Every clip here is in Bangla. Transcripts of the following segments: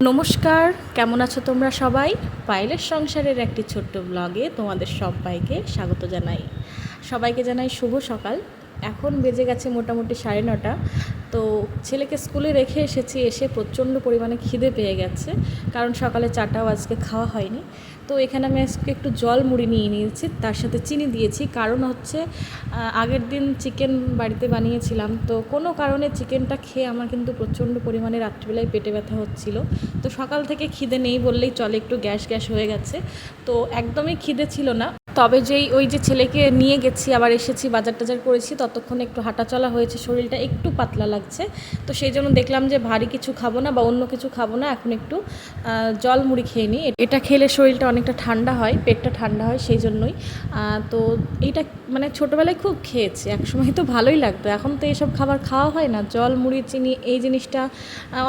নমস্কার, কেমন আছো তোমরা সবাই? পায়েলের সংসারের একটি ছোট্ট ব্লগে তোমাদের সবাইকে স্বাগত জানাই। সবাইকে জানাই শুভ সকাল। এখন বেজে গেছে মোটামুটি 9:30। তো ছেলেকে স্কুলে রেখে এসেছি, এসে প্রচণ্ড পরিমাণে খিদে পেয়ে গেছে, কারণ সকালে চাটাও আজকে খাওয়া হয়নি। তো এখানে আমি আজকে একটু জল মুড়ি নিয়ে নিয়েছি, তার সাথে চিনি দিয়েছি। কারণ হচ্ছে আগের দিন চিকেন বাড়িতে বানিয়েছিলাম, তো কোনো কারণে চিকেনটা খেয়ে আমার কিন্তু প্রচণ্ড পরিমাণে রাত্রিবেলায় পেটে ব্যথা হচ্ছিল। তো সকাল থেকে খিদে নেই বললেই চলে, একটু গ্যাস গ্যাস হয়ে গেছে। তো একদমই খিদে ছিল না। তবে ওই যে ছেলেকে নিয়ে গেছি, আবার এসেছি, বাজার টাজার করেছি, ততক্ষণে একটু হাঁটা চলা হয়েছে, শরীরটা একটু পাতলা লাগছে। তো সেই জন্য দেখলাম যে ভারী কিছু খাবো না বা অন্য কিছু খাবো না, এখন একটু জল মুড়ি খেয়ে নিই। এটা খেলে শরীরটা অনেকটা ঠান্ডা হয়, পেটটা ঠান্ডা হয়, সেই জন্যই। তো এইটা মানে ছোটোবেলায় খুব খেয়েছি, একসময় তো ভালোই লাগতো। এখন তো এইসব খাবার খাওয়া হয় না, জল মুড়ি চিনি এই জিনিসটা।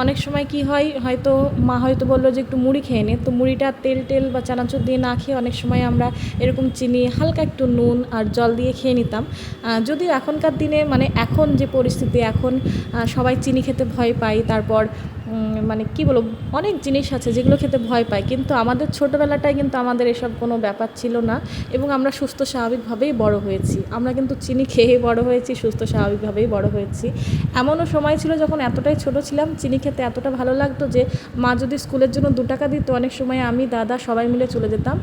অনেক সময় কি হয়, হয়তো মা হয়তো বললো যে একটু মুড়ি খেয়ে নে, তো মুড়িটা তেল বা চানাচুর দিয়ে না খেয়ে অনেক সময় আমরা এরকম চিনি, হালকা একটু নুন আর জল দিয়ে খেয়ে নিতাম। যদিও এখনকার দিনে মানে এখন যে পরিস্থিতি, এখন সবাই চিনি খেতে ভয় পায়, তারপর মানে কি বলবো, অনেক জিনিস আছে যেগুলো খেতে ভয় পায়, কিন্তু আমাদের ছোটোবেলাটায় কিন্তু আমাদের এসব কোনো ব্যাপার ছিল না, এবং আমরা সুস্থ স্বাভাবিকভাবেই বড় হয়েছি। আমরা কিন্তু চিনি খেয়ে বড় হয়েছি, সুস্থ স্বাভাবিকভাবেই বড় হয়েছি। এমনও সময় ছিল যখন এতটাই ছোট ছিলাম, চিনি খেতে এতটা ভালো লাগতো যে মা যদি স্কুলের জন্য 2 টাকা দিত, অনেক সময় আমি দাদা সবাই মিলে চলে যেতাম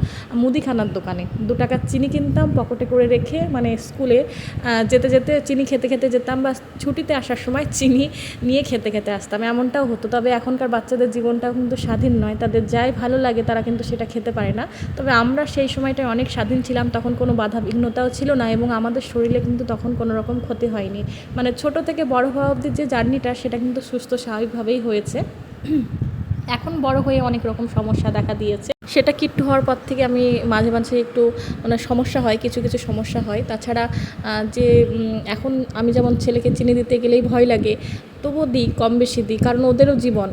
মুদিখানার দোকানে, 2 টাকার চিনি কিনতাম পকেটে করে রেখে, মানে স্কুলে যেতে যেতে চিনি খেতে খেতে যেতাম, বা ছুটিতে আসার সময় চিনি নিয়ে খেতে খেতে আসতাম, এমনটাও হতো। তবে এখনকার বাচ্চাদের জীবনটাও কিন্তু স্বাধীন নয়, তাদের যাই ভালো লাগে তারা কিন্তু সেটা খেতে পারে না। তবে আমরা সেই সময়টায় অনেক স্বাধীন ছিলাম, তখন কোনো বাধা বিঘ্নতাও ছিল না, এবং আমাদের শরীরে কিন্তু তখন কোনো রকম ক্ষতি হয়নি। মানে ছোট থেকে বড় হওয়া অবধি যে জার্নিটা, সেটা কিন্তু সুস্থ স্বাভাবিকভাবেই হয়েছে। এখন বড় হয়ে অনেক রকম সমস্যা দেখা দিয়েছে, সেটা কিট্টু হওয়ার পর থেকে আমি মাঝে মাঝে একটু মানে সমস্যা হয়, কিছু কিছু সমস্যা হয়। তাছাড়া যে এখন আমি যেমন ছেলেকে চিনি দিতে গেলেই ভয় লাগে, তবুও দিই, কম বেশি দিই, কারণ ওদেরও জীবন।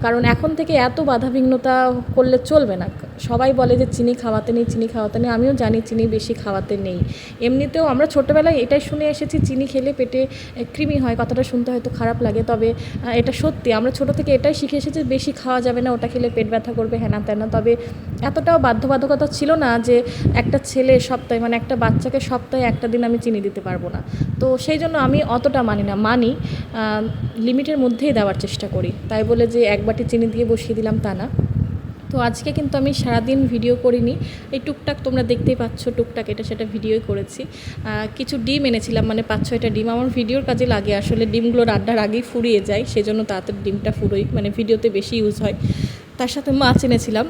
কারণ এখন থেকে এত বাধাবিঘ্নতা করলে চলবে না। সবাই বলে যে চিনি খাওয়াতে নেই, চিনি খাওয়াতে নেই, আমিও জানি চিনি বেশি খাওয়াতে নেই। এমনিতেও আমরা ছোটোবেলায় এটাই শুনে এসেছি, চিনি খেলে পেটে কৃমি হয়। কথাটা শুনতে হয়তো খারাপ লাগে, তবে এটা সত্যি। আমরা ছোটো থেকে এটাই শিখে এসেছি, বেশি খাওয়া যাবে না, ওটা খেলে পেট ব্যথা করবে, হ্যানা ত্যানা। তবে এতটাও বাধ্যবাধকতা ছিল না যে একটা ছেলে সপ্তাহে, মানে একটা বাচ্চাকে সপ্তাহে একটা দিন আমি চিনি দিতে পারবো না। তো সেই জন্য আমি অতটা মানি লিমিটের মধ্যেই দেওয়ার চেষ্টা করি। তাই বলে যে 1 বাটি চিনি দিয়ে বসিয়ে দিলাম তা না। তো আজকে কিন্তু আমি সারাদিন ভিডিও করিনি, এই টুকটাক তোমরা দেখতেই পাচ্ছ, টুকটাক এটা সেটা ভিডিওই করেছি। কিছু ডিম এনেছিলাম, মানে 5-6টা ডিম আমার ভিডিওর কাজে লাগে। আসলে ডিমগুলো রান্নার আগেই ফুরিয়ে যায়, সেজন্য তাড়াতাড়ি ডিমটা ফুরোই, মানে ভিডিওতে বেশি ইউজ হয়। তার সাথে মাছ এনেছিলাম।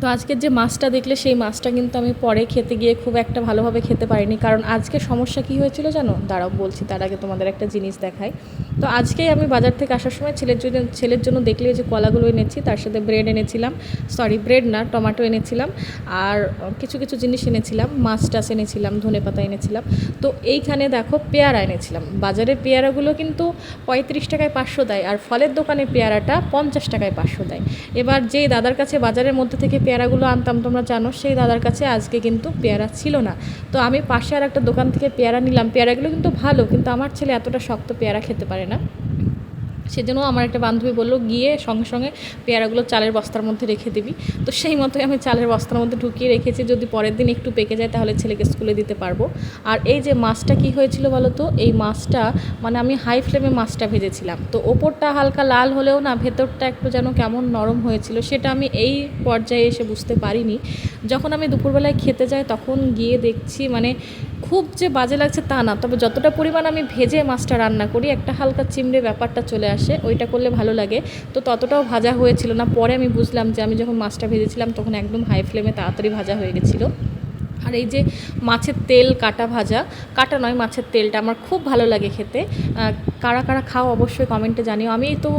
তো আজকের যে মাছটা দেখলে, সেই মাছটা কিন্তু আমি পরে খেতে গিয়ে খুব একটা ভালোভাবে খেতে পারিনি, কারণ আজকে সমস্যা কী হয়েছিল জানো? দাঁড়াও বলছি, তার আগে তোমাদের একটা জিনিস দেখাই। তো আজকেই আমি বাজার থেকে আসার সময় ছেলের জন্য দেখলে যে কলাগুলো এনেছি, তার সাথে ব্রেড এনেছিলাম, সরি ব্রেড না, টমেটো এনেছিলাম, আর কিছু কিছু জিনিস এনেছিলাম, মাছ টাছ এনেছিলাম, ধনেপাতা এনেছিলাম। তো এইখানে দেখো পেয়ারা এনেছিলাম। বাজারের পেয়ারাগুলো কিন্তু 35 টাকায় 500 দেয়, আর ফলের দোকানে পেয়ারাটা 50 টাকায় 500 দেয়। এবার যেই দাদার কাছে বাজারের মধ্যে থেকে পেয়ারাগুলো আনতাম, তোমরা জানো, সেই দাদার কাছে আজকে কিন্তু পেয়ারা ছিল না। তো আমি পাশে আর একটা দোকান থেকে পেয়ারা নিলাম। পেয়ারাগুলো কিন্তু ভালো, কিন্তু আমার ছেলে এতটা শক্ত পেয়ারা খেতে পারে না। সেজন্য আমার একটা বান্ধবী বললো, গিয়ে সঙ্গে সঙ্গে পেয়ারাগুলো চালের বস্তার মধ্যে রেখে দিবি। তো সেই মতোই আমি চালের বস্তার মধ্যে ঢুকিয়ে রেখেছি, যদি পরের দিন একটু পেকে যায় তাহলে ছেলেকে স্কুলে দিতে পারবো। আর এই যে মাছটা কি হয়েছিল বলো তো, এই মাছটা মানে আমি হাই ফ্লেমে মাছটা ভেজেছিলাম, তো ওপরটা হালকা লাল হলেও না, ভেতরটা একটু যেন কেমন নরম হয়েছিল, সেটা আমি এই পর্যায়ে এসে বুঝতে পারিনি। যখন আমি দুপুরবেলায় খেতে যাই, তখন গিয়ে দেখছি মানে খুব যে বাজে লাগছে তা না, তবে যতটা পরিমাণ আমি ভেজে মাছটা রান্না করি, একটা হালকা চিমড়ে ব্যাপারটা চলে আসে, ওইটা করলে ভালো লাগে। তো ততটাও ভাজা হয়েছিল না। পরে আমি বুঝলাম যে আমি যখন মাছটা ভেজেছিলাম তখন একদম হাই ফ্লেমে তাড়াতাড়ি ভাজা হয়ে গেছিলো। আর এই যে মাছের তেল কাটা ভাজা, কাটা নয়, মাছের তেলটা আমার খুব ভালো লাগে খেতে। কারা কারা খাও অবশ্যই কমেন্টে জানিও। আমি তো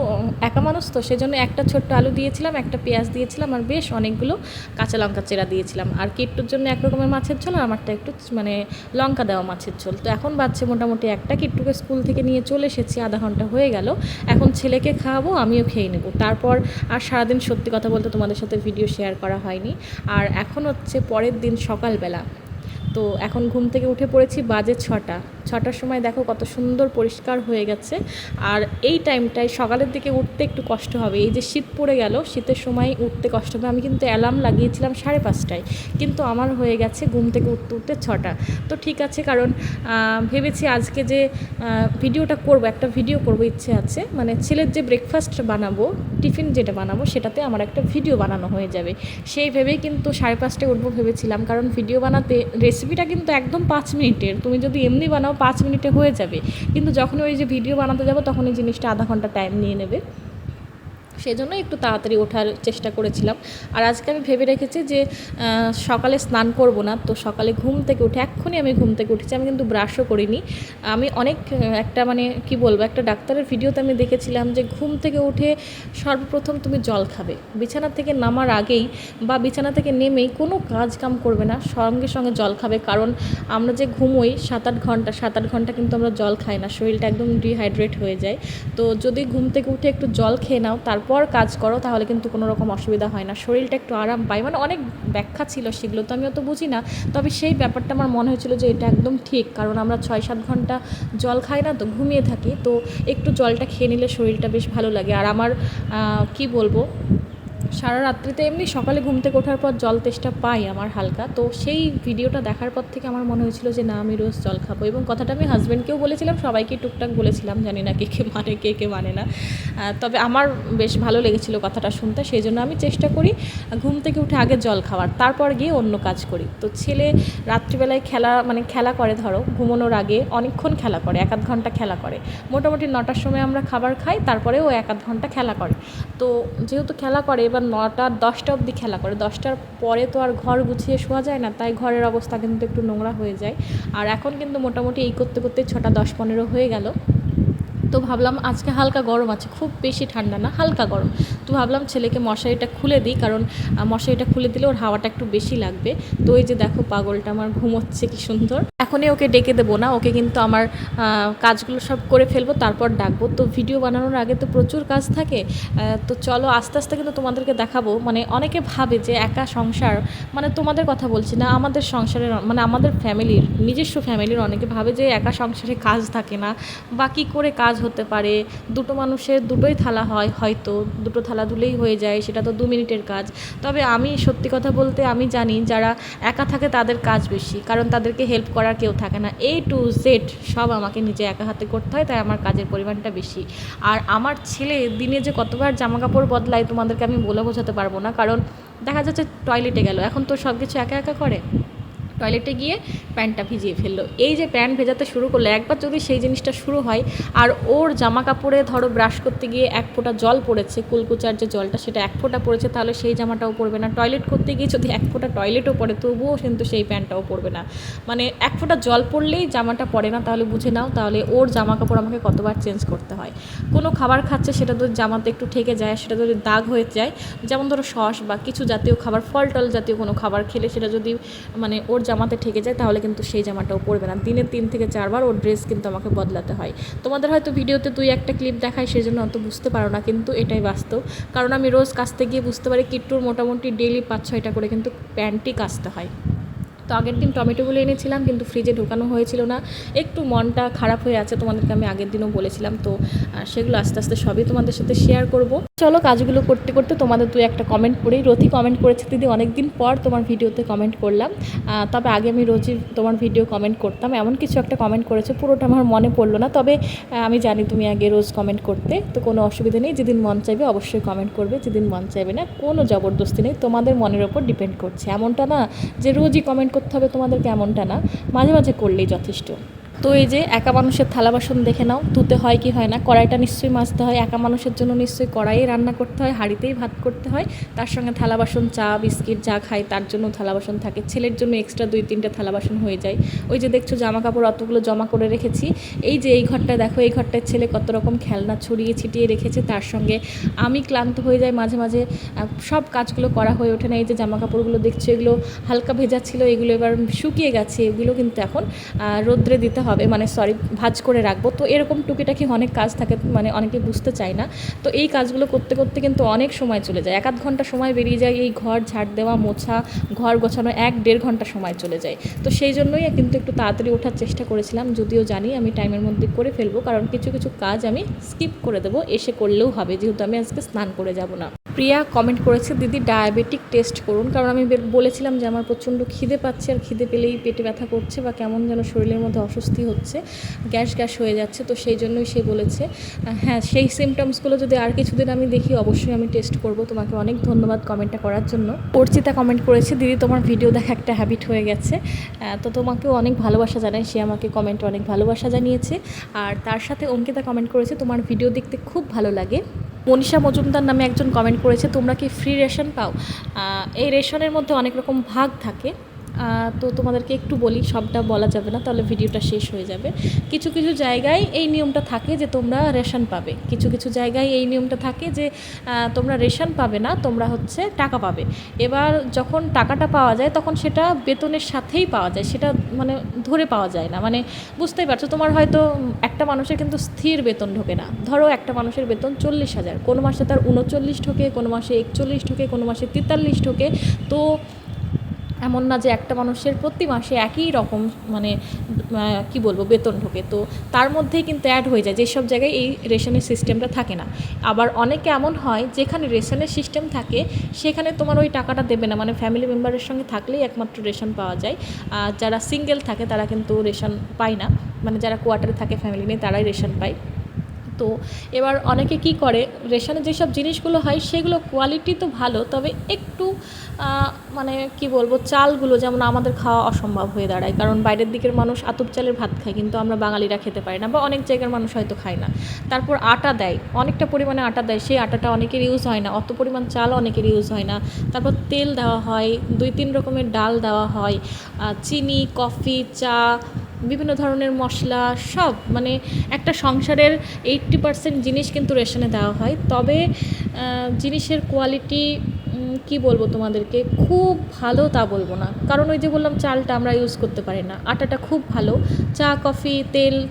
একা মানুষ, তো সেজন্য একটা ছোট্ট আলু দিয়েছিলাম, একটা পেঁয়াজ দিয়েছিলাম, আর বেশ অনেকগুলো কাঁচা লঙ্কা চেরা দিয়েছিলাম। আর কিট্টুর জন্য 1 রকমের মাছের ঝোল, আর আমারটা একটু মানে লঙ্কা দেওয়া মাছের ঝোল। তো এখন বাজছে মোটামুটি 1টা। কিট্টুকে স্কুল থেকে নিয়ে চলে এসেছি, আধা ঘন্টা হয়ে গেল। এখন ছেলেকে খাওয়াবো, আমিও খেয়ে নেব। তারপর আর সারাদিন সত্যি কথা বলতে তোমাদের সাথে ভিডিও শেয়ার করা হয়নি। আর এখন হচ্ছে পরের দিন সকালবেলা। তো এখন ঘুম থেকে উঠে পড়েছি, বাজে 6টা। 6টার সময় দেখো কত সুন্দর পরিষ্কার হয়ে গেছে। আর এই টাইমটায় সকালের দিকে উঠতে একটু কষ্ট হবে, এই যে শীত পড়ে গেল, শীতের সময় উঠতে কষ্ট হবে। আমি কিন্তু অ্যালার্ম লাগিয়েছিলাম 5:30টায়, কিন্তু আমার হয়ে গেছে ঘুম থেকে উঠতে উঠতে 6টা। তো ঠিক আছে, কারণ ভেবেছি আজকে যে ভিডিওটা করব, একটা ভিডিও করব ইচ্ছে আছে, মানে ছেলের যে ব্রেকফাস্ট বানাবো, টিফিন যেটা বানাবো সেটাতে আমার একটা ভিডিও বানানো হয়ে যাবে। সেই ভেবেই কিন্তু 5:30টায় উঠবো ভেবেছিলাম, কারণ ভিডিও বানাতে রেসিপিটা কিন্তু একদম 5 মিনিটের, তুমি যদি এমনি বানাও 5 মিনিটে হয়ে যাবে, কিন্তু যখন ওই যে ভিডিও বানাতে যাবো তখন এই জিনিসটা আধা ঘন্টা টাইম নিয়ে নেবে। সেই জন্য একটু তাড়াতাড়ি ওঠার চেষ্টা করেছিলাম। আর আজকে আমি ভেবে রেখেছি যে সকালে স্নান করব না, তো সকালে ঘুম থেকে উঠে এক্ষুনি আমি ঘুম থেকে উঠেছি, আমি কিন্তু ব্রাশও করিনি। আমি অনেক একটা মানে কি বলবো, একটা ডাক্তারের ভিডিওতে আমি দেখেছিলাম যে ঘুম থেকে উঠে সর্বপ্রথম তুমি জল খাবে, বিছানা থেকে নামার আগেই বা বিছানা থেকে নেমেই কোনো কাজ কাম করবে না, সঙ্গে সঙ্গে জল খাবে। কারণ আমরা যে ঘুমোই 7-8 ঘন্টা কিন্তু আমরা জল খাই না, শরীরটা একদম ডিহাইড্রেট হয়ে যায়। তো যদি ঘুম থেকে উঠে একটু জল খেয়ে নাও, তারপর কাজ করো, তাহলে কিন্তু কোনো রকম অসুবিধা হয় না, শরীরটা একটু আরাম পায়। মানে অনেক ব্যাখ্যা ছিল, সেগুলো তো আমি অত বুঝি না, তবে সেই ব্যাপারটা আমার মনে হয়েছিল যে এটা একদম ঠিক। কারণ আমরা 6-7 ঘন্টা জল খাই না, তো ঘুমিয়ে থাকি, তো একটু জলটা খেয়ে নিলে শরীরটা বেশ ভালো লাগে। আর আমার কি বলবো, সারা রাত্রিতে এমনি সকালে ঘুম থেকে ওঠার পর জল তেষ্টা পাই আমার হালকা, তো সেই ভিডিওটা দেখার পর থেকে আমার মনে হয়েছিল যে না, আমি রোজ জল খাবো। এবং কথাটা আমি হাজব্যান্ডকেও বলেছিলাম, সবাইকে টুকটাক বলেছিলাম, জানি না কে কে মানে কে কে মানে না, তবে আমার বেশ ভালো লেগেছিল কথাটা শুনতে। সেই জন্য আমি চেষ্টা করি ঘুম থেকে উঠে আগে জল খাওয়ার, তারপর গিয়ে অন্য কাজ করি। তো ছেলে রাত্রিবেলায় খেলা করে, ধরো ঘুমানোর আগে অনেকক্ষণ খেলা করে, 1-8 ঘন্টা খেলা করে। মোটামুটি 9টার সময় আমরা খাবার খাই, তারপরে ও 1-8 ঘন্টা খেলা করে। তো যেহেতু খেলা করে, এবার 9টা-10টা অবধি খেলা করে, 10টার পরে তো আর ঘর গুছিয়ে শোয়া যায় না, তাই ঘরের অবস্থা কিন্তু একটু নোংরা হয়ে যায়। আর এখন কিন্তু মোটামুটি এই করতে করতে 6টা 10-15 হয়ে গেল। তো ভাবলাম আজকে হালকা গরম আছে, খুব বেশি ঠান্ডা না, হালকা গরম। তো ভাবলাম ছেলেকে মশারিটা খুলে দিই, কারণ মশারিটা খুলে দিলে ওর হাওয়াটা একটু বেশি লাগবে। তো এই যে দেখো পাগলটা আমার ঘুমোচ্ছে কি সুন্দর। এখনই ওকে ডেকে দেবো না, ওকে কিন্তু আমার কাজগুলো সব করে ফেলবো, তারপর ডাকবো। তো ভিডিও বানানোর আগে তো প্রচুর কাজ থাকে। তো চলো আস্তে আস্তে কিন্তু তোমাদেরকে দেখাবো। মানে অনেকে ভাবে যে একা সংসার, মানে তোমাদের কথা বলছি না, আমাদের সংসারের মানে আমাদের ফ্যামিলির, নিজস্ব ফ্যামিলির অনেকে ভাবে যে একা সংসারে কাজ থাকে না, বা কী করে কাজ হতে পারে, দুটো মানুষের দুটোই থালা হয়, হয়তো দুটো থালা ধুলেই হয়ে যায়, সেটা তো 2 মিনিটের কাজ। তবে আমি সত্যি কথা বলতে আমি জানি যারা একা থাকে তাদের কাজ বেশি, কারণ তাদেরকে হেল্প করার কেউ থাকে না, A to Z সব আমাকে নিজে একা হাতে করতে হয়, তাই আমার কাজের পরিমাণটা বেশি। আর আমার ছেলে দিনে যে কতবার জামা কাপড় বদলায় তোমাদেরকে আমি বলে বোঝাতে পারবো না। কারণ দেখা যাচ্ছে টয়লেটে গেল, এখন তো সব কিছু একা একা করে, টয়লেটে গিয়ে প্যান্টটা ভিজিয়ে ফেললো। এই যে প্যান্ট ভেজাতে শুরু করলো, একবার যদি সেই জিনিসটা শুরু হয়, আর ওর জামা কাপড়ে ধরো ব্রাশ করতে গিয়ে 1 ফোঁটা জল পড়েছে, কুলকুচার যে জলটা সেটা 1 ফোঁটা পড়েছে, তাহলে সেই জামাটাও পরবে না। টয়লেট করতে গিয়ে যদি 1 ফোঁটা টয়লেটও পড়ে, তবুও কিন্তু সেই প্যান্টটাও পরবে না। মানে 1 ফোঁটা জল পড়লেই জামাটা পরে না, তাহলে বুঝে নাও তাহলে ওর জামা কাপড় আমাকে কতবার চেঞ্জ করতে হয়। কোনো খাবার খাচ্ছে, সেটা যদি জামাতে একটু ঠেকে যায়, সেটা যদি দাগ হয়ে যায়, যেমন ধরো সস বা কিছু জাতীয় খাবার, ফল টল জাতীয় কোনো খাবার খেলে সেটা যদি মানে ওর জামাতে ঠেকে যায়, তাহলে কিন্তু সেই জামাটাও পরবে না। দিনে 3 থেকে 4 বার ওর ড্রেস কিন্তু আমাকে বদলাতে হয়। তোমাদের হয়তো ভিডিওতে 2-1টা ক্লিপ দেখায়, সেই জন্য অত বুঝতে পারো না, কিন্তু এটাই বাস্তব। কারণ আমি রোজ কাচতে গিয়ে বুঝতে পারি কিট্টুর মোটামুটি ডেইলি 5-6টা করে কিন্তু প্যান্টই কাচতে হয়। তো আগের দিন টমেটোগুলো এনেছিলাম, কিন্তু ফ্রিজে ঢোকানো হয়েছিল না, একটু মনটা খারাপ হয়ে আছে, তোমাদেরকে আমি আগের দিনও বলেছিলাম। তো সেগুলো আস্তে আস্তে সবই তোমাদের সাথে শেয়ার করব। চলো কাজগুলো করতে করতে তোমাদের 2-1টা কমেন্ট পড়েই। রথি কমেন্ট করেছে, দিদি অনেক দিন পর তোমার ভিডিওতে কমেন্ট করলাম। তবে আগে আমি রোজই তোমার ভিডিও কমেন্ট করতাম, এমন কিছু একটা কমেন্ট করেছে, পুরোটা আমার মনে পড়লো না, তবে আমি জানি তুমি আগে রোজ কমেন্ট করতে, তো কোনো অসুবিধা নেই। যেদিন মন চাইবে অবশ্যই কমেন্ট করবে, যেদিন মন চাইবে না, কোনো জবরদস্তি নেই, তোমাদের মনের ওপর ডিপেন্ড করছে। এমনটা না যে রোজই কমেন্ট করতে হবে তোমাদেরকে, এমনটা না, মাঝে মাঝে করলেই যথেষ্ট। তো এই যে একা মানুষের থালা বাসন দেখে নাও, ধুতে হয় কি হয় না, কড়াইটা নিশ্চয়ই মাজতে হয়, একা মানুষের জন্য নিশ্চয়ই কড়াইয়ে রান্না করতে হয়, হাঁড়িতেই ভাত করতে হয়, তার সঙ্গে থালা বাসন, চা বিস্কিট যা খাই তার জন্য থালা বাসন থাকে, ছেলের জন্য এক্সট্রা 2-3টে থালা বাসন হয়ে যায়। ওই যে দেখছো জামা কাপড় অতগুলো জমা করে রেখেছি, এই যে এই ঘরটায় দেখো, এই ঘরটায় ছেলে কত রকম খেলনা ছড়িয়ে ছিটিয়ে রেখেছে, তার সঙ্গে আমি ক্লান্ত হয়ে যাই মাঝে মাঝে, সব কাজগুলো করা হয়ে ওঠে না। এই যে জামা কাপড়গুলো দেখছো, এগুলো হালকা ভেজা ছিল, এগুলো এবার শুকিয়ে গেছে, এগুলো কিন্তু এখন রোদ্রে দিতে হবে, মানে সরি ভাঁজ করে রাখবো। তো এরকম টুকিটাকি অনেক কাজ থাকে, মানে অনেকে বুঝতে চায় না। তো এই কাজগুলো করতে করতে কিন্তু অনেক সময় চলে যায়, 1-1 ঘন্টা সময় বেরিয়ে যায় এই ঘর ঝাড় দেওয়া, মোছা, ঘর গোছানো 1-1.5 ঘন্টা সময় চলে যায়। তো সেই জন্যই কিন্তু একটু তাড়াতাড়ি ওঠার চেষ্টা করেছিলাম, যদিও জানি আমি টাইমের মধ্যে করে ফেলবো, কারণ কিছু কিছু কাজ আমি স্কিপ করে দেবো, এসে করলেও হবে, যেহেতু আমি আজকে স্নান করে যাব না। প্রিয়া কমেন্ট করেছে, দিদি ডায়াবেটিক টেস্ট করুন, কারণ আমি বলেছিলাম যে আমার প্রচণ্ড খিদে পাচ্ছে, আর খিদে পেলেই পেটে ব্যথা করছে বা কেমন যেন শরীরের মধ্যে অস্বস্তি হচ্ছে, গ্যাস হয়ে যাচ্ছে। তো সেই জন্যই সে বলেছে হ্যাঁ, সেই সিমটমসগুলো যদি আর কিছুদিন আমি দেখি অবশ্যই আমি টেস্ট করব। তোমাকে অনেক ধন্যবাদ কমেন্টটা করার জন্য। অর্চিতা কমেন্ট করেছে, দিদি তোমার ভিডিও দেখা একটা হ্যাবিট হয়ে গেছে। তো তোমাকেও অনেক ভালোবাসা জানাই, সে আমাকে কমেন্টে অনেক ভালোবাসা জানিয়েছে। আর তার সাথে অঙ্কিতা কমেন্ট করেছে, তোমার ভিডিও দেখতে খুব ভালো লাগে। মনীষা মজুমদার নামে একজন কমেন্ট করেছে, তোমরা কি ফ্রি রেশন পাও? এই রেশনের মধ্যে অনেক রকম ভাগ থাকে, তো তোমাদেরকে একটু বলি, সবটা বলা যাবে না, তাহলে ভিডিওটা শেষ হয়ে যাবে। কিছু কিছু জায়গায় এই নিয়মটা থাকে যে তোমরা রেশন পাবে, কিছু কিছু জায়গায় এই নিয়মটা থাকে যে তোমরা রেশন পাবে না, তোমরা হচ্ছে টাকা পাবে। এবার যখন টাকাটা পাওয়া যায় তখন সেটা বেতনের সাথেই পাওয়া যায়, সেটা মানে ধরে পাওয়া যায় না। মানে বুঝতেই পারছো, তোমার হয়তো একটা মানুষের কিন্তু স্থির বেতন ঢোকে না। ধরো একটা মানুষের বেতন 40,000, কোনো মাসে তার 39 ঢোকে, কোনো মাসে 41 ঢোকে, কোনো মাসে 43 ঢোকে। তো এমন না যে একটা মানুষের প্রতি মাসে একই রকম মানে কি বলবো বেতন ঢোকে, তো তার মধ্যেই কিন্তু অ্যাড হয়ে যায়, যেসব জায়গায় এই রেশনের সিস্টেমটা থাকে না। আবার অনেকে এমন হয় যেখানে রেশনের সিস্টেম থাকে সেখানে তোমার ওই টাকাটা দেবে না, মানে ফ্যামিলি মেম্বারের সঙ্গে থাকলেই একমাত্র রেশন পাওয়া যায়। আর যারা সিঙ্গেল থাকে তারা কিন্তু রেশন পায় না, মানে যারা কোয়ার্টারে থাকে ফ্যামিলি নিয়ে তারাই রেশন পায়। তো এবার অনেকে কি করে, রেশনে যেসব জিনিসগুলো হয় সেগুলো কোয়ালিটি তো ভালো, তবে একটু মানে কি বলবো, চালগুলো যেমন আমাদের খাওয়া অসম্ভব হয়ে দাঁড়ায়, কারণ বাইরের দিকের মানুষ আতপ চালের ভাত খায়, কিন্তু আমরা বাঙালিরা খেতে পারি না, বা অনেক জায়গার মানুষ হয়তো খায় না। তারপর আটা দেয়, অনেকটা পরিমাণে আটা দেয়, সেই আটাটা অনেকের ইউজ হয় না, অত পরিমাণ চাল অনেকের ইউজ হয় না। তারপর তেল দেওয়া হয়, 2-3 রকমের ডাল দেওয়া হয়, চিনি, কফি, চা, বিভিন্ন ধরনের মশলা, সব মানে একটা সংসারের 80% জিনিস কিন্তু রেশনে দেওয়া হয়। তবে জিনিসের কোয়ালিটি কি বলবো তোমাদেরকে, খুব ভালো তা বলবো না, কারণ ওই যে বললাম চালটা আমরা ইউজ করতে পারি না, আটাটা খুব ভালো, চা, কফি,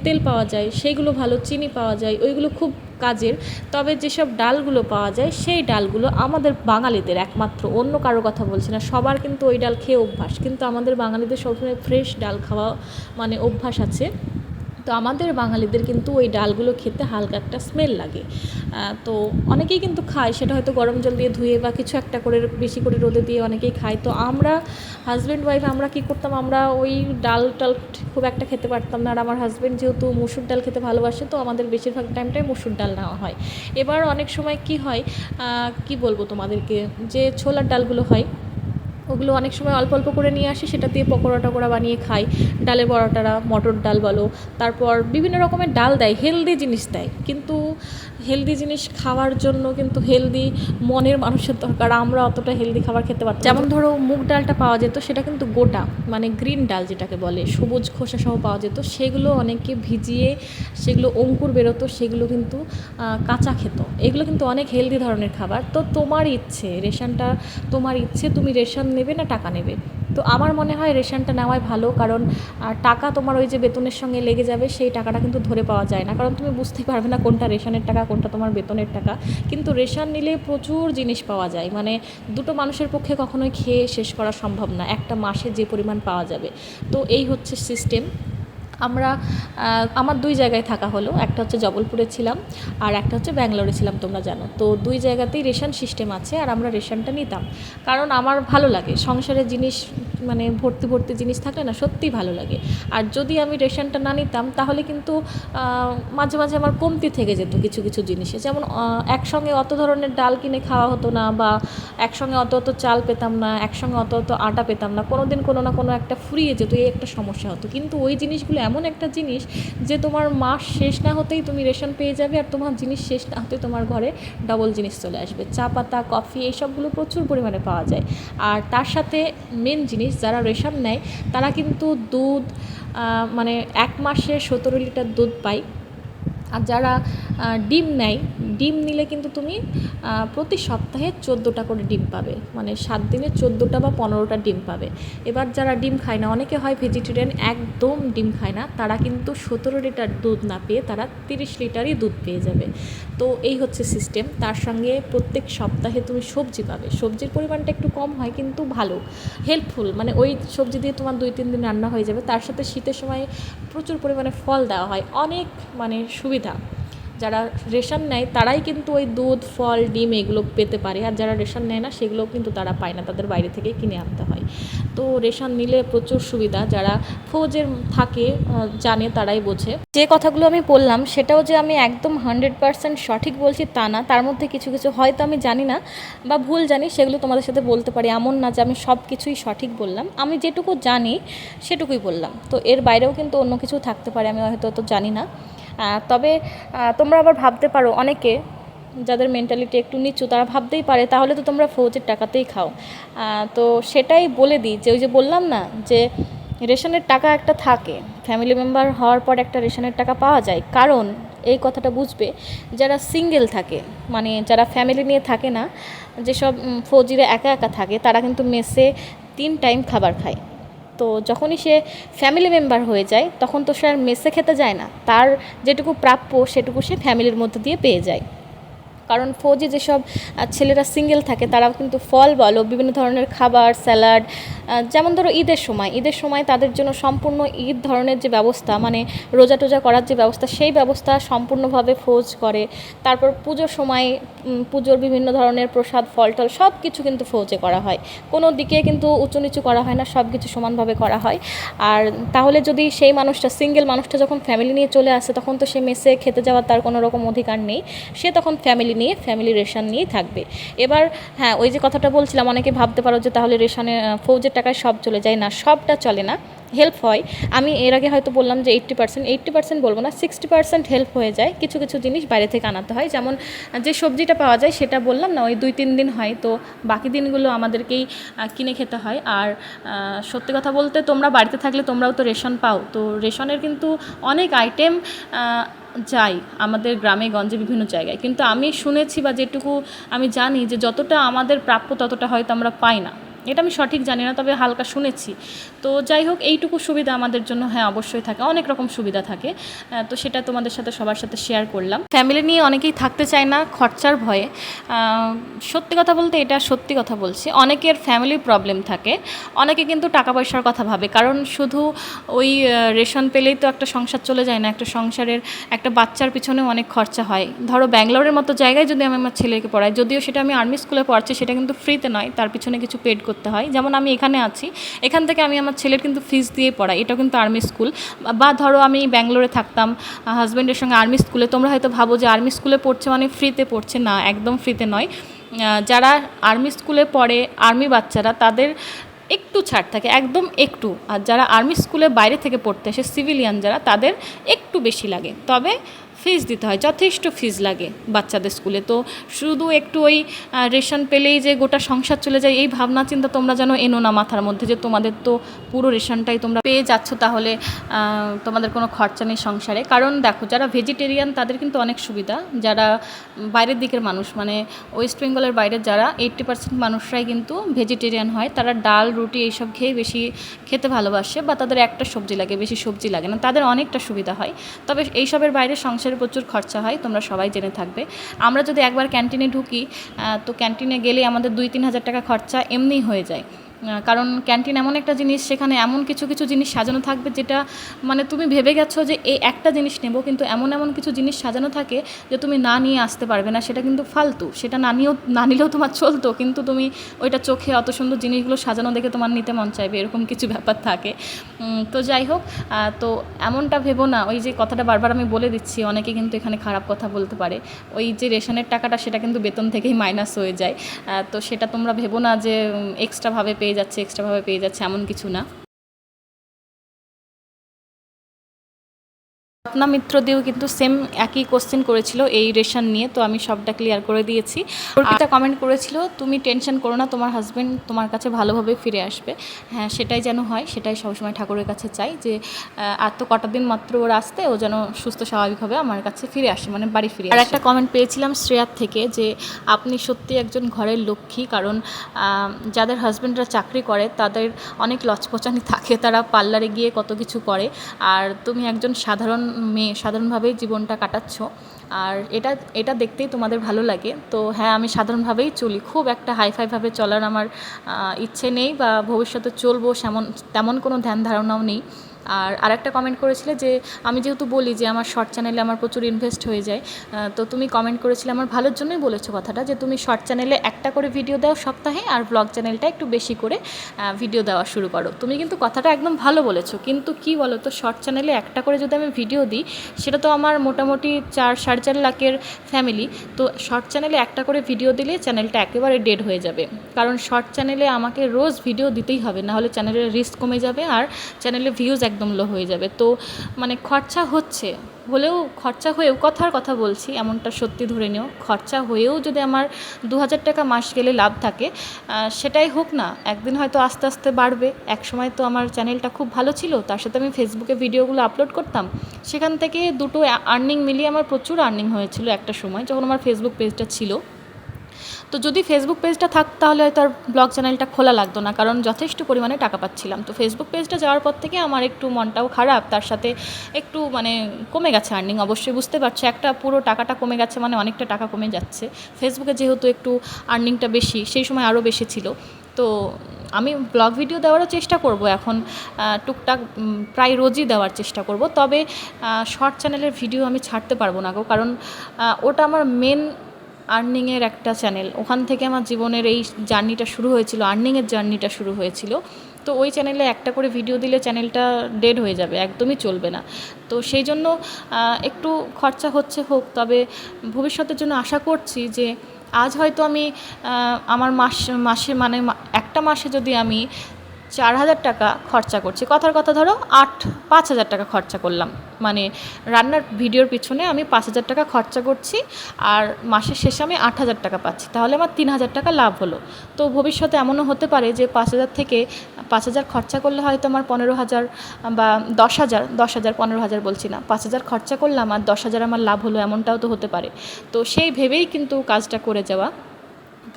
তেল পাওয়া যায় সেইগুলো ভালো, চিনি পাওয়া যায় ওইগুলো খুব কাজের। তবে যেসব ডালগুলো পাওয়া যায় সেই ডালগুলো আমাদের বাঙালিদের একমাত্র, অন্য কারো কথা বলছি না, সবার কিন্তু ওই ডাল খেয়ে অভ্যাস, কিন্তু আমাদের বাঙালিদের সবসময় ফ্রেশ ডাল খাওয়া মানে অভ্যাস আছে। তো আমাদের বাঙালিদের কিন্তু ওই ডালগুলো খেতে হালকা একটা স্মেল লাগে। তো অনেকেই কিন্তু খায়, সেটা হয়তো গরম জল দিয়ে ধুয়ে বা কিছু একটা করে বেশি করে রোদে দিয়ে অনেকেই খায়। তো আমরা হাজব্যান্ড ওয়াইফ আমরা কী করতাম, আমরা ওই ডাল খুব একটা খেতে পারতাম না। আর আমার হাজব্যান্ড যেহেতু মুসুর ডাল খেতে ভালোবাসে, তো আমাদের বেশিরভাগ টাইমটাই মুসুর ডাল নেওয়া হয়। এবার অনেক সময় কি হয়, কি বলবো তোমাদেরকে, যে ছোলার ডালগুলো হয় ওগুলো অনেক সময় অল্প অল্প করে নিয়ে আসি, সেটা দিয়ে পকোড়া টকোড়া বানিয়ে খাই, ডালের বড়াটারা, মটর ডাল বলো, তারপর বিভিন্ন রকমের ডাল দেয়, হেলদি জিনিস দেয়, কিন্তু হেলদি জিনিস খাওয়ার জন্য কিন্তু হেলদি মনের মানুষের দরকার, আমরা অতটা হেলদি খাবার খেতে পারতাম। যেমন ধরো মুগ ডালটা পাওয়া যেত, সেটা কিন্তু গোটা, মানে গ্রিন ডাল যেটাকে বলে, সবুজ খোসা সহ পাওয়া যেত, সেগুলো অনেকে ভিজিয়ে সেগুলো অঙ্কুর বেরোতো, সেগুলো কিন্তু কাঁচা খেত। এগুলো কিন্তু অনেক হেলদি ধরনের খাবার। তো তোমার ইচ্ছে, রেশনটা তোমার ইচ্ছে, তুমি রেশন নেবে না টাকা নেবে। তো আমার মনে হয় রেশনটা নেওয়াই ভালো, কারণ টাকা তোমার ওই যে বেতনের সঙ্গে লেগে যাবে, সেই টাকাটা কিন্তু ধরে পাওয়া যায় না, কারণ তুমি বুঝতে পারবে না কোনটা রেশনের টাকা কোনটা তোমার বেতনের টাকা। কিন্তু রেশন নিলে প্রচুর জিনিস পাওয়া যায়, মানে দুটো মানুষের পক্ষে কখনোই খেয়ে শেষ করা সম্ভব না, একটা মাসে যে পরিমাণ পাওয়া যাবে। তো এই হচ্ছে সিস্টেম। আমার 2 জায়গায় থাকা হলো, একটা হচ্ছে জবলপুরে ছিলাম আর একটা হচ্ছে ব্যাঙ্গালোরে ছিলাম, তোমরা জানো। তো 2 জায়গাতেই রেশন সিস্টেম আছে, আর আমরা রেশনটা নিতাম, কারণ আমার ভালো লাগে সংসারের জিনিস, মানে ভর্তি ভর্তি জিনিস থাকলে না সত্যিই ভালো লাগে। আর যদি আমি রেশনটা না নিতাম তাহলে কিন্তু মাঝে মাঝে আমার কমতি থেকে যেত কিছু কিছু জিনিসে, যেমন একসঙ্গে অত ধরনের ডাল কিনে খাওয়া হতো না, বা একসঙ্গে অত অত চাল পেতাম না, একসঙ্গে অত অত আটা পেতাম না, কোনো দিন কোনো না কোনো একটা ফুরিয়ে যেত, এই একটা সমস্যা হতো। কিন্তু ওই জিনিসগুলো এমন একটা জিনিস যে তোমার মাস শেষ না হতেই তুমি রেশন পেয়ে যাবে, আর তোমার জিনিস শেষ না হতেই তোমার ঘরে ডবল জিনিস চলে আসবে, চা পাতা, কফি, এইসবগুলো প্রচুর পরিমাণে পাওয়া যায়। আর তার সাথে মেন জিনিস, যারা রেশন নেয় তারা কিন্তু দুধ, মানে 1 মাসে 17 লিটার দুধ পায়। আর যারা ডিম নেয়, ডিম নিলে কিন্তু তুমি প্রতি সপ্তাহে 14টা করে ডিম পাবে, মানে 7 দিনে 14টা বা 15টা ডিম পাবে। এবার যারা ডিম খায় না, অনেকে হয় ভেজিটেরিয়ান একদম ডিম খায় না, তারা কিন্তু 17 লিটার দুধ না পেয়ে তারা 30 লিটারই দুধ পেয়ে যাবে। তো এই হচ্ছে সিস্টেম। তার সঙ্গে প্রত্যেক সপ্তাহে তুমি সবজি পাবে, সবজির পরিমাণটা একটু কম হয় কিন্তু ভালো, হেল্পফুল, মানে ওই সবজি দিয়ে তোমার 2-3 দিন রান্না হয়ে যাবে। তার সাথে শীতের সময় প্রচুর পরিমাণে ফল দেওয়া হয়, অনেক মানে সুবিধা। যারা রেশন নেয় তারাই কিন্তু ওই দুধ, ফল, ডিম এগুলো পেতে পারে, আর যারা রেশন নেয় না সেগুলোও কিন্তু তারা পায় না, তাদের বাইরে থেকেই কিনে আনতে হয়। তো রেশন নিলে প্রচুর সুবিধা, যারা ফৌজের থাকে জানে, তারাই বোঝে। যে কথাগুলো আমি বললাম সেটাও যে আমি একদম 100% সঠিক বলছি তা না, তার মধ্যে কিছু কিছু হয়তো আমি জানি না বা ভুল জানি, সেগুলো তোমাদের সাথে বলতে পারি। এমন না যে আমি সব কিছুই সঠিক বললাম, আমি যেটুকু জানি সেটুকুই বললাম। তো এর বাইরেও কিন্তু অন্য কিছু থাকতে পারে, আমি হয়তো অত জানি না। তবে তোমরা আবার ভাবতে পারো, অনেকে যাদের মেন্টালিটি একটু নিচু তারা ভাবতেই পারে তাহলে তো তোমরা ফৌজের টাকাতেই খাও। তো সেটাই বলে দিই যে ওই যে বললাম না যে রেশনের টাকা একটা থাকে, ফ্যামিলি মেম্বার হওয়ার পর একটা রেশনের টাকা পাওয়া যায়। কারণ এই কথাটা বুঝবে যারা সিঙ্গেল থাকে, মানে যারা ফ্যামিলি নিয়ে থাকে না, যেসব ফৌজিরা একা একা থাকে, তারা কিন্তু মেসে 3 টাইম খাবার খায়। তো যখনই সে ফ্যামিলি মেম্বার হয়ে যায় তখন তো সে আর মেসে খেতে যায় না, তার যেটুকু প্রাপ্য সেটুকু সে ফ্যামিলির মধ্যে দিয়ে পেয়ে যায়। কারণ ফৌজি যেসব ছেলেরা সিঙ্গেল থাকে তারাও কিন্তু ফল বলো, বিভিন্ন ধরনের খাবার, স্যালাড, যেমন ধরো ঈদের সময় তাদের জন্য সম্পূর্ণ ঈদ ধরনের যে ব্যবস্থা, মানে রোজা টোজা করার যে ব্যবস্থা, সেই ব্যবস্থা সম্পূর্ণভাবে ফৌজ করে। তারপর পুজোর সময় পুজোর বিভিন্ন ধরনের প্রসাদ, ফল টল সব কিছু কিন্তু ফৌজে করা হয়, কোনো দিকে কিন্তু উঁচু নিচু করা হয় না, সব কিছু সমানভাবে করা হয়। আর তাহলে যদি সেই মানুষটা, সিঙ্গেল মানুষটা যখন ফ্যামিলি নিয়ে চলে আসে, তখন তো সে মেসে খেতে যাওয়ার তার কোনো রকম অধিকার নেই, সে তখন ফ্যামিলি রেশন নিয়েই থাকবে। এবার হ্যাঁ, ওই যে কথাটা বলছিলাম, অনেকে ভাবতে পারো যে তাহলে রেশনে ফৌজের টাকায় সব চলে যায়, না, সবটা চলে না, হেল্প হয়। আমি এর আগে হয়তো বললাম যে 80% বলবো না, 60% হেল্প হয়ে যায়। কিছু কিছু জিনিস বাইরে থেকে আনাতে হয়, যেমন যে সবজিটা পাওয়া যায় সেটা বললাম না, ওই 2-3 দিন হয়, তো বাকি দিনগুলো আমাদেরকেই কিনে খেতে হয়। আর সত্যি কথা বলতে, তোমরা বাড়িতে থাকলে তোমরাও তো রেশন পাও, তো রেশনের কিন্তু অনেক আইটেম যাই আমাদের গ্রামে গঞ্জে বিভিন্ন জায়গায়, কিন্তু আমি শুনেছি বা যেটুকু আমি জানি যে যতটা আমাদের প্রাপ্য ততটা হয়তো আমরা পাই না। এটা আমি সঠিক জানি না, তবে হালকা শুনেছি। তো যাই হোক, এইটুকু সুবিধা আমাদের জন্য হ্যাঁ অবশ্যই থাকে, অনেক রকম সুবিধা থাকে। তো সেটা তোমাদের সাথে, সবার সাথে শেয়ার করলাম। ফ্যামিলি নিয়ে অনেকেই থাকতে চায় না খরচার ভয়ে। সত্যি কথা বলতে, এটা সত্যি কথা বলছি, অনেকের ফ্যামিলি প্রবলেম থাকে, অনেকে কিন্তু টাকা পয়সার কথা ভাবে, কারণ শুধু ওই রেশন পেলেই তো একটা সংসার চলে যায় না, একটা সংসারের একটা বাচ্চার পিছনেও অনেক খরচা হয়। ধরো ব্যাঙ্গালোরের মতো জায়গায় যদি আমি আমার ছেলেকে পড়াই, যদিও সেটা আমি আর্মি স্কুলে পড়াচ্ছি, সেটা কিন্তু ফ্রিতে নয়, তার পিছনে কিছু পেড করতে হয়। যেমন আমি এখানে আছি, এখান থেকে আমি আমার ছেলের কিন্তু ফিস দিয়ে পড়াই, এটাও কিন্তু আর্মি স্কুল। বা ধরো আমি ব্যাঙ্গালোরে থাকতাম হাজব্যান্ডের সঙ্গে আর্মি স্কুলে, তোমরা হয়তো ভাবো যে আর্মি স্কুলে পড়ছে মানে ফ্রিতে পড়ছে, না, একদম ফ্রিতে নয়। যারা আর্মি স্কুলে পড়ে, আর্মি বাচ্চারা, তাদের একটু ছাড় থাকে, একদম একটু। আর যারা আর্মি স্কুলে বাইরে থেকে পড়তে আসে, সিভিলিয়ান যারা, তাদের একটু বেশি লাগে, তবে ফিস দিতে হয়, যথেষ্ট ফিস লাগে বাচ্চাদের স্কুলে। তো শুধু একটু ওই রেশন পেলেই যে গোটা সংসার চলে যায়, এই ভাবনা চিন্তা তোমরা যেন এনো না মাথার মধ্যে, যে তোমাদের তো পুরো রেশনটাই তোমরা পেয়ে যাচ্ছ, তাহলে তোমাদের কোনো খরচা নেই সংসারে। কারণ দেখো, যারা ভেজিটেরিয়ান তাদের কিন্তু অনেক সুবিধা, যারা বাইরের দিকের মানুষ, মানে ওয়েস্ট বেঙ্গলের বাইরের যারা 80% মানুষরাই কিন্তু ভেজিটেরিয়ান হয়, তারা ডাল, রুটি এইসব খেয়ে বেশি খেতে ভালোবাসে, বা তাদের একটা সবজি লাগে, বেশি সবজি লাগে না, তাদের অনেকটা সুবিধা হয়। তবে এইসবের বাইরে সংসারে প্রচুর খরচা হয়, তোমরা সবাই জেনে থাকবে। আমরা যদি একবার ক্যান্টিনে ঢুকি, তো ক্যান্টিনে গেলে আমাদের 2-3 হাজার টাকা খরচা এমনিই হয়ে যায়। কারণ ক্যান্টিন এমন একটা জিনিস, সেখানে এমন কিছু কিছু জিনিস সাজানো থাকবে, যেটা মানে তুমি ভেবে গেছো যে এই একটা জিনিস নেব, কিন্তু এমন এমন কিছু জিনিস সাজানো থাকে যে তুমি না নিয়ে আসতে পারবে না, সেটা কিন্তু ফালতু, সেটা না নিলেও তোমার চলতো, কিন্তু তুমি ওইটা চোখে অত সুন্দর জিনিসগুলো সাজানো দেখে তোমার নিতে মন চাইবে, এরকম কিছু ব্যাপার থাকে। তো যাই হোক, তো এমনটা ভেবো না, ওই যে কথাটা বারবার আমি বলে দিচ্ছি, অনেকে কিন্তু এখানে খারাপ কথা বলতে পারে, ওই যে রেশনের টাকাটা সেটা কিন্তু বেতন থেকেই মাইনাস হয়ে যায়। তো সেটা তোমরা ভেবো না যে এক্সট্রাভাবে পেয়ে যাচ্ছে, এমন কিছু না। স্বপ্না মিত্র দিয়েও কিন্তু সেম একই কোশ্চেন করেছিল এই রেশন নিয়ে, তো আমি সবটা ক্লিয়ার করে দিয়েছি। অর্পিতা কমেন্ট করেছিল তুমি টেনশন করো না, তোমার হাজব্যান্ড তোমার কাছে ভালোভাবে ফিরে আসবে। হ্যাঁ, সেটাই যেন হয়, সেটাই সবসময় ঠাকুরের কাছে চাই যে আর তো কটা দিন মাত্র ওর আসতে, ও যেন সুস্থ স্বাভাবিকভাবে আমার কাছে ফিরে আসে, মানে বাড়ি ফিরে আসে। আর একটা কমেন্ট পেয়েছিলাম শ্রেয়ার থেকে যে আপনি সত্যি একজন ঘরের লক্ষ্মী, কারণ যাদের হাজব্যান্ডরা চাকরি করে তাদের অনেক লচপচানি থাকে, তারা পার্লারে গিয়ে কত কিছু করে, আর তুমি একজন সাধারণ মেয়ে, সাধারণভাবেই জীবনটা কাটাচ্ছ, আর এটা দেখতেই তোমাদের ভালো লাগে। তো হ্যাঁ, আমি সাধারণভাবেই চলি, খুব একটা হাইফাইভাবে চলার আমার ইচ্ছে নেই, বা ভবিষ্যতে চলবো তেমন কোনো ধ্যান ধারণাও নেই। আর আরেকটা কমেন্ট করেছিলে যে আমি যেহেতু বলি যে আমার শর্ট চ্যানেলে আমার প্রচুর ইনভেস্ট হয়ে যায়, তো তুমি কমেন্ট করেছিলে, আমার ভালোর জন্যই বলেছো কথাটা, যে তুমি শর্ট চ্যানেলে একটা করে ভিডিও দাও সপ্তাহে, আর ব্লগ চ্যানেলটা একটু বেশি করে ভিডিও দেওয়া শুরু করো। তুমি কিন্তু কথাটা একদম ভালো বলেছো, কিন্তু কি বলো তো, শর্ট চ্যানেলে একটা করে যদি আমি ভিডিও দিই, সেটা তো আমার মোটামুটি 4-4.5 লাখের ফ্যামিলি, তো শর্ট চ্যানেলে একটা করে ভিডিও দিলে চ্যানেলটা একেবারে ডেড হয়ে যাবে, কারণ শর্ট চ্যানেলে আমাকে রোজ ভিডিও দিতেই হবে, নাহলে চ্যানেলের রিস্ক কমে যাবে আর চ্যানেলে ভিউজ একদম লো হয়ে যাবে। তো মানে খরচা হয়েও কথার কথা বলছি, এমনটা সত্যি ধরে নিও, খরচা হয়েও যদি আমার 2,000 টাকা মাস গেলে লাভ থাকে, সেটাই হোক না, একদিন হয়তো আস্তে আস্তে বাড়বে। এক সময় তো আমার চ্যানেলটা খুব ভালো ছিল, তার সাথে আমি ফেসবুকে ভিডিওগুলো আপলোড করতাম, সেখান থেকে দুটো আর্নিং মিলিয়ে আমার প্রচুর আর্নিং হয়েছিল একটা সময়, যখন আমার ফেসবুক পেজটা ছিল। তো যদি ফেসবুক পেজটা থাকতো তাহলে হয়তো আর ব্লগ চ্যানেলটা খোলা লাগতো না, কারণ যথেষ্ট পরিমাণে টাকা পাচ্ছিলাম। তো ফেসবুক পেজটা যাওয়ার পর থেকে আমার একটু মনটাও খারাপ, তার সাথে একটু মানে কমে গেছে আর্নিং, অবশ্যই বুঝতে পারছো, একটা পুরো টাকাটা কমে গেছে মানে অনেকটা টাকা কমে যাচ্ছে। ফেসবুকে যেহেতু একটু আর্নিংটা বেশি, সেই সময় আরও বেশি ছিল। তো আমি ব্লগ ভিডিও দেওয়ারও চেষ্টা করব এখন, টুকটাক প্রায় রোজই দেওয়ার চেষ্টা করব, তবে শর্ট চ্যানেলের ভিডিও আমি ছাড়তে পারবো না গো, কারণ ওটা আমার মেন আর্নিংয়ের একটা চ্যানেল, ওখান থেকে আমার জীবনের এই জার্নিটা শুরু হয়েছিল, আর্নিংয়ের জার্নিটা শুরু হয়েছিল। তো ওই চ্যানেলে একটা করে ভিডিও দিলে চ্যানেলটা ডেড হয়ে যাবে, একদমই চলবে না। তো সেই জন্য একটু খরচা হোক, তবে ভবিষ্যতের জন্য আশা করছি যে আজ হয়তো আমি আমার মাসে মানে একটা মাসে যদি আমি 4,000 টাকা খরচা করছি, কথার কথা ধরো 5,000 টাকা খরচা করলাম, মানে রান্নার ভিডিওর পিছনে আমি 5,000 টাকা খরচা করছি, আর মাসের শেষে আমি 8,000 টাকা পাচ্ছি, তাহলে আমার 3,000 টাকা লাভ হলো। তো ভবিষ্যতে এমনও হতে পারে যে 5,000 থেকে 5,000 খরচা করলে হয়তো আমার 15,000 বা 10,000 15,000 বলছি না, 5,000 খরচা করলাম আর 10,000 আমার লাভ হলো, এমনটাও তো হতে পারে। তো সেই ভেবেই কিন্তু কাজটা করে যাওয়া,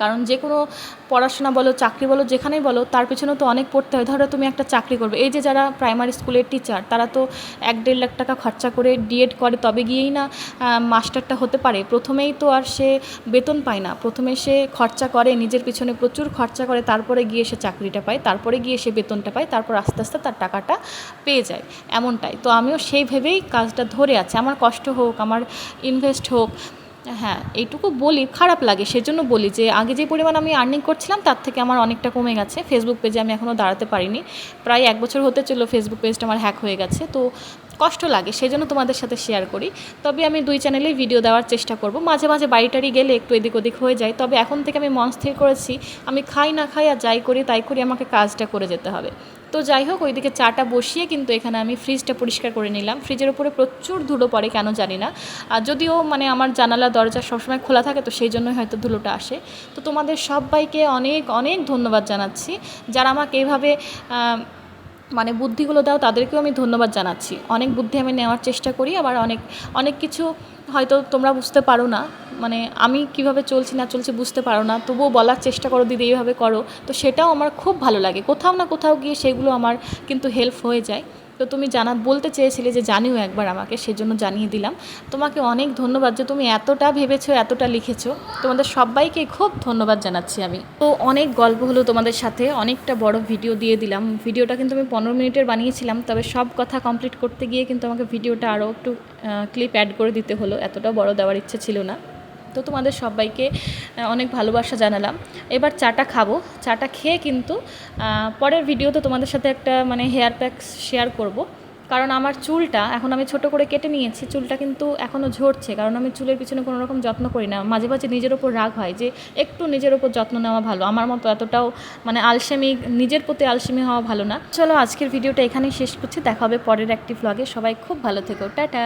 কারণ যে কোনো পড়াশোনা বলো, চাকরি বলো, যেখানেই বলো, তার পেছনেও তো অনেক পড়তে হয়। ধরো তুমি একটা চাকরি করবে, এই যে যারা প্রাইমারি স্কুলের টিচার, তারা তো 1-1.5 লাখ টাকা খরচা করে ডিএড করে, তবে গিয়েই না মাস্টারটা হতে পারে। প্রথমেই তো আর সে বেতন পায় না, প্রথমে সে খরচা করে, নিজের পিছনে প্রচুর খরচা করে, তারপরে গিয়ে সে চাকরিটা পায়, তারপরে গিয়ে সে বেতনটা পায়, তারপর আস্তে আস্তে তার টাকাটা পেয়ে যায়, এমনটাই। তো আমিও সেই ভেবেই কাজটা ধরে আছি, আমার কষ্ট হোক, আমার ইনভেস্ট হোক। হ্যাঁ, এইটুকু বলি, খারাপ লাগে সেজন্য বলি যে আগে যে পরিমাণ আমি আর্নিং করছিলাম তার থেকে আমার অনেকটা কমে গেছে। ফেসবুক পেজে আমি এখনও দাঁড়াতে পারিনি, প্রায় 1 বছর হতে চললো ফেসবুক পেজটা আমার হ্যাক হয়ে গেছে, তো কষ্ট লাগে, সেই জন্য তোমাদের সাথে শেয়ার করি। তবে আমি 2 চ্যানেলেই ভিডিও দেওয়ার চেষ্টা করব, মাঝে মাঝে বাড়ি গেলে একটু এদিক ওদিক হয়ে যায়, তবে এখন থেকে আমি মন স্থির করেছি, আমি খাই না খাই আর যাই করি তাই করি, আমাকে কাজটা করে যেতে হবে। তো যাই হোক, ওইদিকে চাটা বসিয়ে কিন্তু এখানে আমি ফ্রিজটা পরিষ্কার করে নিলাম। ফ্রিজের উপরে প্রচুর ধুলো পড়ে, কেন জানি না, আর যদিও মানে আমার জানালা দরজা সবসময় খোলা থাকে, তো সেই জন্যই হয়তো ধুলোটা আসে। তো তোমাদের সবাইকে অনেক অনেক ধন্যবাদ জানাচ্ছি, যারা আমাকে এইভাবে মানে বুদ্ধিগুলো দাও, তাদেরকেও আমি ধন্যবাদ জানাচ্ছি। অনেক বুদ্ধি আমি নেওয়ার চেষ্টা করি, আবার অনেক কিছু হয়তো তোমরা বুঝতে পারো না, মানে আমি কিভাবে চলছি না চলছি বুঝতে পারো না, তবুও বলার চেষ্টা করো দিদি এইভাবে করো, তো সেটাও আমার খুব ভালো লাগে। কোথাও না কোথাও গিয়ে সেগুলো আমার কিন্তু হেল্প হয়ে যায়। তো তুমি বলতে চেয়েছিলে যে জানিও একবার আমাকে, সেজন্য জানিয়ে দিলাম। তোমাকে অনেক ধন্যবাদ যে তুমি এতটা ভেবেছো, এতটা লিখেছো, তোমাদের সবাইকে খুব ধন্যবাদ জানাচ্ছি আমি। তো অনেক গল্প হলো তোমাদের সাথে, অনেকটা বড় ভিডিও দিয়ে দিলাম। ভিডিওটা কিন্তু আমি 15 মিনিটের বানিয়েছিলাম, তবে সব কথা কমপ্লিট করতে গিয়ে কিন্তু আমাকে ভিডিওটা আরও একটু ক্লিপ অ্যাড করে দিতে হলো, এতটা বড় দেওয়ার ইচ্ছে ছিল না। তো তোমাদের সবাইকে অনেক ভালোবাসা জানালাম। এবার চাটা খাবো, চাটা খেয়ে কিন্তু পরের ভিডিওতে তোমাদের সাথে একটা মানে হেয়ার প্যাক শেয়ার করব, কারণ আমার চুলটা এখন আমি ছোট করে কেটে নিয়েছি, চুলটা কিন্তু এখনও ঝরছে, কারণ আমি চুলের পিছনে কোনো রকম যত্ন করি না। মাঝে মাঝে নিজের ওপর রাগ হয় যে একটু নিজের ওপর যত্ন নেওয়া ভালো, আমার মতো এতটাও মানে নিজের প্রতি আলসেমি হওয়া ভালো না। চলো আজকের ভিডিওটা এখানেই শেষ করছি, দেখা হবে পরের একটি ভ্লগে। সবাই খুব ভালো থেকো, টাটা।